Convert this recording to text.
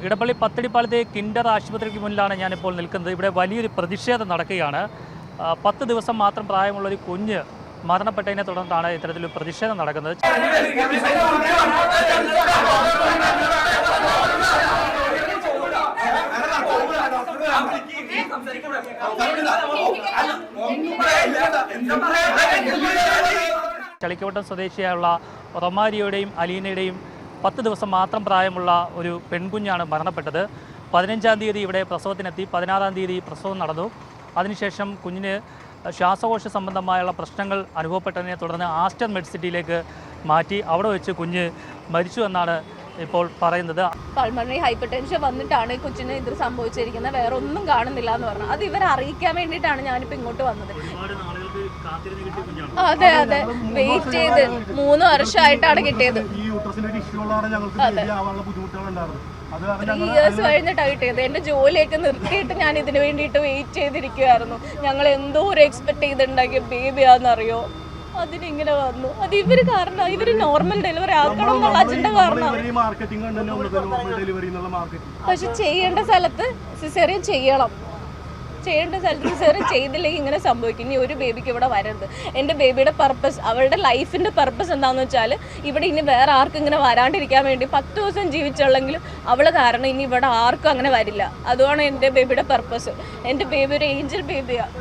Edappally പത്തടിപ്പാലത്തെ Kinder ആശുപത്രിക്ക് മുന്നിലാണ് ഞാനിപ്പോൾ നിൽക്കുന്നത്. ഇവിടെ വലിയൊരു പ്രതിഷേധം നടക്കുകയാണ്. 10 ദിവസം മാത്രം പ്രായമുള്ളൊരു കുഞ്ഞ് മരണപ്പെട്ടതിനെ തുടർന്നാണ് ഇത്തരത്തിലൊരു പ്രതിഷേധം നടക്കുന്നത്. ചളിക്കവട്ടം സ്വദേശിയായുള്ള റൊമാരിയോയുടെയും അലീനയുടെയും 10 ദിവസം മാത്രം പ്രായമുള്ള ഒരു പെൺകുഞ്ഞാണ് മരണപ്പെട്ടത്. 15-ാം തീയതി ഇവിടെ പ്രസവത്തിനെത്തി. 16-ാം തീയതി പ്രസവം നടന്നു. അതിനുശേഷം കുഞ്ഞിന് ശ്വാസകോശ സംബന്ധമായുള്ള പ്രശ്നങ്ങൾ അനുഭവപ്പെട്ടതിനെ തുടർന്ന് ആസ്റ്റർ മെഡിസിറ്റിയിലേക്ക് മാറ്റി. അവിടെ വെച്ച് കുഞ്ഞ് മരിച്ചു എന്നാണ് ഇപ്പോൾ പറയുന്നത്. പൾമണറി ഹൈപ്പർ ടെൻഷൻ വന്നിട്ടാണ് കൊച്ചിന് ഇത് സംഭവിച്ചിരിക്കുന്നത്, വേറെ ഒന്നും കാണുന്നില്ല എന്ന് പറഞ്ഞു. അത് ഇവരെ അറിയിക്കാൻ വേണ്ടിയിട്ടാണ് ഞാനിപ്പോൾ ഇങ്ങോട്ട് വന്നത്. അതെ അതെ, വെയിറ്റ് ചെയ്ത് 3 വർഷമായിട്ടാണ് കിട്ടിയത്. 3 years കഴിഞ്ഞിട്ടാണ് കിട്ടിയത്. എൻ്റെ ജോലിയൊക്കെ നിർത്തിയിട്ട് ഞാൻ ഇതിന് വേണ്ടിയിട്ട് വെയിറ്റ് ചെയ്തിരിക്കുമായിരുന്നു. ഞങ്ങൾ എന്തോ ഒരു എക്സ്പെക്ട് ചെയ്തിട്ടുണ്ടാക്കിയ ബേബിയാണെന്നറിയോ, അതിനിങ്ങനെ വന്നു. അത് ഇവര് കാരണം, ഇവര് നോർമൽ ഡെലിവറി ആക്കണം എന്നുള്ള അജണ്ട കാരണം. പക്ഷെ ചെയ്യേണ്ട സ്ഥലത്ത് സിസേറിയൻ ചെയ്യണം, ചെയ്യേണ്ട സ്ഥലത്ത് സിസേറിയൻ ചെയ്തില്ലെങ്കിൽ ഇങ്ങനെ സംഭവിക്കും. ഇനി ഒരു ബേബിക്ക് ഇവിടെ വരരുത്. എൻ്റെ ബേബിയുടെ പർപ്പസ്, അവളുടെ ലൈഫിൻ്റെ പർപ്പസ് എന്താണെന്ന് വെച്ചാൽ ഇവിടെ ഇനി വേറെ ആർക്കും ഇങ്ങനെ വരാണ്ടിരിക്കാൻ വേണ്ടി 10 ദിവസം ജീവിച്ചുള്ളെങ്കിലും അവൾ കാരണം ഇനി ഇവിടെ ആർക്കും അങ്ങനെ വരില്ല. അതുമാണ് എൻ്റെ ബേബിയുടെ പർപ്പസ്. എൻ്റെ ബേബി ഒരു ഏഞ്ചൽ ബേബിയാണ്.